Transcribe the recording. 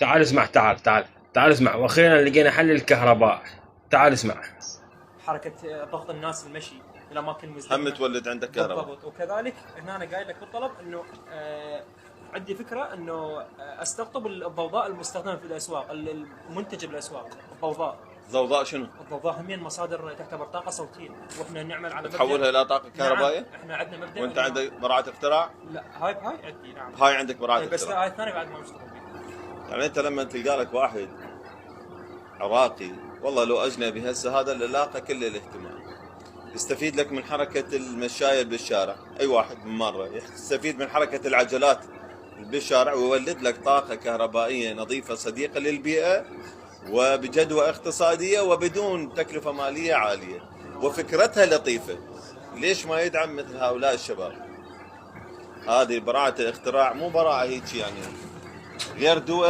تعال اسمع، تعال اسمع، واخيرا لقينا حل للكهرباء. تعال اسمع. حركه ضغط الناس المشي الى اماكن هم مزدحمه تولد عندك كهرباء. بالضبط. وكذلك هنا انا قايل لك بالطلب انه عندي فكره انه استقطب الضوضاء المستخدمه في الاسواق، المنتجه بالاسواق. ضوضاء شنو؟ الضوضاء همين مصادر تعتبر طاقه صوتيه، واحنا نعمل على تحولها الى طاقه كهربائيه؟ نعم. احنا عندنا مبدا. وانت عندك براءه اختراع؟ لا، هاي عندي. نعم، هاي عندك براءه بس اختراع. هاي الثانيه بعد ما نشتغل فيها. يعني انت لما تلقى لك واحد عراقي، والله لو اجنبي، هسه هذا اللي لاقى كل الاهتمام، يستفيد لك من حركه المشاية بالشارع، اي واحد من مره يستفيد من حركه العجلات بالشارع، ويولد لك طاقه كهربائيه نظيفه صديقه للبيئه وبجدوى اقتصاديه وبدون تكلفه ماليه عاليه، وفكرتها لطيفه. ليش ما يدعم مثل هؤلاء الشباب؟ هذه براءة اختراع، مو براءة هيك يعني غير دول.